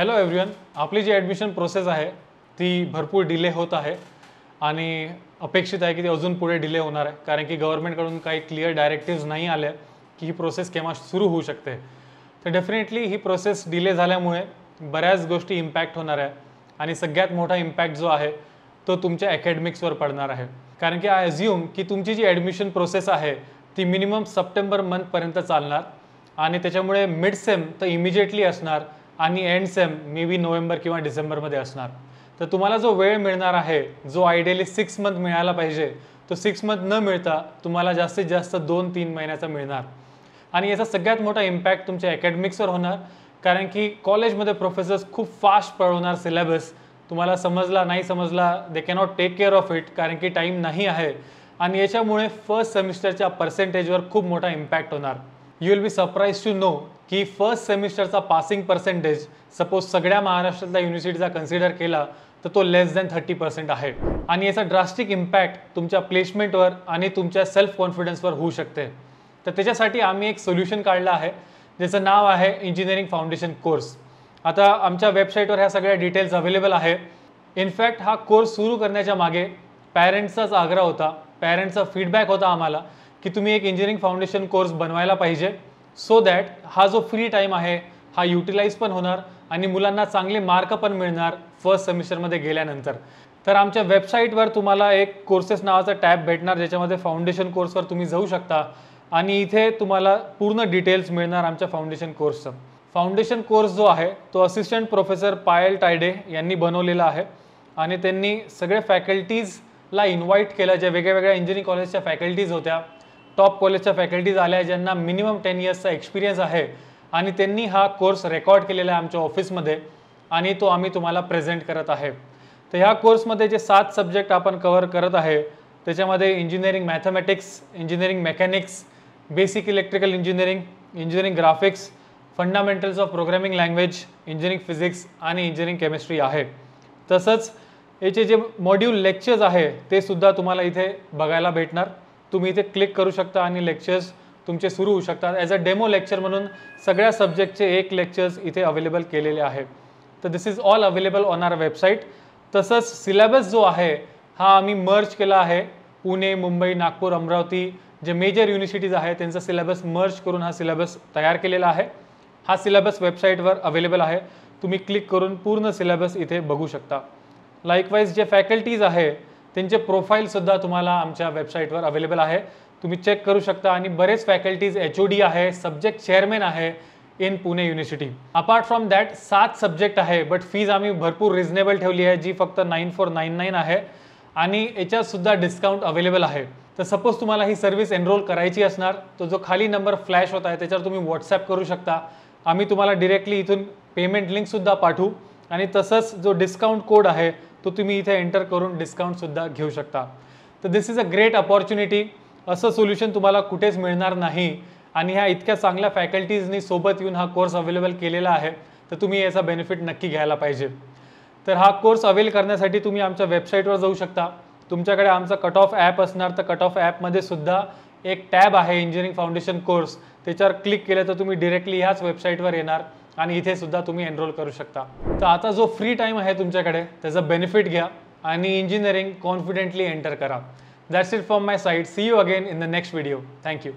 Hello everyone, आपली जी admission process आहे ती भरपूर डिले होत आहे आणि अपेक्षित आहे की ती अजून पुढे डिले होणार आहे, कारण की गव्हर्नमेंटकडून काही क्लिअर डायरेक्टिव्स नाही आल्या की ही प्रोसेस केव्हा सुरू होऊ शकते. तर डेफिनेटली ही प्रोसेस डिले झाल्यामुळे बऱ्याच गोष्टी इम्पॅक्ट होणार आहे आणि सगळ्यात मोठा इम्पॅक्ट जो आहे तो तुमच्या अकॅडमिक्सवर पडणार आहे. कारण की आय अज्युम की तुमची जी ॲडमिशन प्रोसेस आहे ती मिनिमम सप्टेंबर मंथपर्यंत चालणार आणि त्याच्यामुळे मिड सेम तर इमिजिएटली असणार आणि end same may be November किंवा डिसेंबरमध्ये असणार. तर तुम्हाला जो वेळ मिळणार आहे, जो आयडियली 6 मंथ मिळाला पाहिजे, तो 6 मंथ न मिळता तुम्हाला जास्तीत जास्त 2-3 महिन्याचा मिळणार. आणि याचा सगळ्यात मोठा इम्पॅक्ट तुमच्या अकॅडमिक्सवर होणार, कारण की कॉलेजमध्ये प्रोफेसर्स खूप फास्ट पळवणार सिलेबस. तुम्हाला समजला नाही समजला they cannot take care of it, कारण की टाईम नाही आहे. आणि याच्यामुळे फर्स्ट सेमिस्टरच्या पर्सेंटेजवर खूप मोठा इम्पॅक्ट होणार. You will be surprise to know की फर्स्ट सेमिस्टरचा पासिंग पर्सेंटेज सपोज सगळ्या महाराष्ट्रातल्या युनिव्हर्सिटीचा कन्सिडर केला तर तो लेस दॅन 30% आहे. आणि याचा ड्रास्टिक इम्पॅक्ट तुमच्या प्लेसमेंटवर आणि तुमच्या सेल्फ कॉन्फिडन्सवर होऊ शकते. तर त्याच्यासाठी आम्ही एक सोल्युशन काढलं आहे ज्याचं नाव आहे इंजिनिअरिंग फाउंडेशन कोर्स. आता आमच्या वेबसाईटवर ह्या सगळ्या डिटेल्स अवेलेबल आहे. इनफॅक्ट हा कोर्स सुरू करण्याच्या मागे पॅरेंट्सचाच आग्रह होता, पॅरेंट्सचा फीडबॅक होता आम्हाला की तुम्ही एक इंजिनिअरिंग फाउंडेशन कोर्स बनवायला पाहिजे, सो दॅट हा जो फ्री टाईम आहे हा युटिलाइज पण होणार आणि मुलांना चांगले मार्क पण मिळणार फर्स्ट सेमिस्टरमध्ये गेल्यानंतर. तर आमच्या वेबसाईटवर तुम्हाला एक कोर्सेस नावाचा टॅब भेटणार, ज्याच्यामध्ये फाउंडेशन कोर्सवर तुम्ही जाऊ शकता आणि इथे तुम्हाला पूर्ण डिटेल्स मिळणार आमच्या फाउंडेशन कोर्सचं. फाउंडेशन कोर्स जो आहे तो असिस्टंट प्रोफेसर पायल टायडे यांनी बनवलेला आहे आणि त्यांनी सगळे फॅकल्टीजला इन्व्हाइट केलं, ज्या वेगवेगळ्या इंजिनिअरिंग कॉलेजच्या फॅकल्टीज होत्या, टॉप कॉलेजच्या फॅकल्टीज आल्या ज्यांना मिनिमम 10 इयर्सचा एक्सपिरियन्स आहे, आणि त्यांनी हा कोर्स रेकॉर्ड केलेला आहे आमच्या ऑफिसमध्ये आणि तो आम्ही तुम्हाला प्रेझेंट करत आहे. तर ह्या कोर्समध्ये जे 7 सब्जेक्ट आपण कव्हर करत आहे त्याच्यामध्ये engineering mathematics, engineering mechanics, basic electrical engineering, engineering graphics, fundamentals of programming language, engineering physics आणि इंजिनिअरिंग केमिस्ट्री आहे. तसंच याचे जे मॉड्यूल लेक्चर्स आहे ते सुद्धा तुम्हाला इथे बघायला भेटणार. तुम्ही इथे क्लिक करू शकता आणि लेक्चर्स तुमचे सुरू होऊ शकतात. ॲज अ डेमो लेक्चर म्हणून सगळ्या सब्जेक्टचे एक लेक्चर्स इथे अवेलेबल केलेले आहे. तर this is all available on our website. तसंच सिलेबस जो आहे हा आम्ही मर्ज केला आहे. पुणे, मुंबई, नागपूर, अमरावती जे मेजर युनिव्हर्सिटीज आहे त्यांचा सिलेबस मर्ज करून हा सिलेबस तयार केलेला आहे. हा सिलेबस वेबसाईटवर अवेलेबल आहे. तुम्ही क्लिक करून पूर्ण सिलेबस इथे बघू शकता. लाईकवाईज जे फॅकल्टीज आहे त्यांचे प्रोफाईलसुद्धा तुम्हाला आमच्या वेबसाईटवर अवेलेबल आहे, तुम्ही चेक करू शकता. आणि बरेच फॅकल्टीज HOD आहे, सब्जेक्ट चेअरमॅन आहे in Pune university. Apart from that 7 subject आहे, बट फीज आम्ही भरपूर रिजनेबल ठेवली आहे, जी फक्त 9499 आहे आणि याच्यातसुद्धा डिस्काउंट अवेलेबल आहे. तर सपोज तुम्हाला ही सर्व्हिस एनरोल करायची असणार तर जो खाली नंबर फ्लॅश होत आहे त्याच्यावर तुम्ही व्हॉट्सॲप करू शकता. आम्ही तुम्हाला डिरेक्टली इथून पेमेंट लिंकसुद्धा पाठवू आणि तसंच जो डिस्काउंट कोड आहे तो तुम्ही इथे एंटर करून डिस्काउंटसुद्धा घेऊ शकता. तर this is a great opportunity. असं सोल्युशन तुम्हाला कुठेच मिळणार नाही आणि ह्या इतक्या चांगल्या फॅकल्टीजनी सोबत येऊन हा कोर्स अवेलेबल केलेला आहे, तर तुम्ही याचा बेनिफिट नक्की घ्यायला पाहिजे. तर हा कोर्स अवेल करण्यासाठी तुम्ही आमच्या वेबसाईटवर जाऊ शकता. तुमच्याकडे आमचा कट ऑफ ॲप असणार, तर कट ऑफ ॲपमध्ये सुद्धा एक टॅब आहे इंजिनिअरिंग फाउंडेशन कोर्स, त्याच्यावर क्लिक केलं तर तुम्ही डिरेक्टली ह्याच वेबसाईटवर येणार आणि इथे सुद्धा तुम्ही एनरोल करू शकता. तर आता जो फ्री टाईम आहे तुमच्याकडे त्याचा बेनिफिट घ्या आणि इंजिनिअरिंग कॉन्फिडेंटली एंटर करा. That's it from my side. See you again in the next video. Thank you.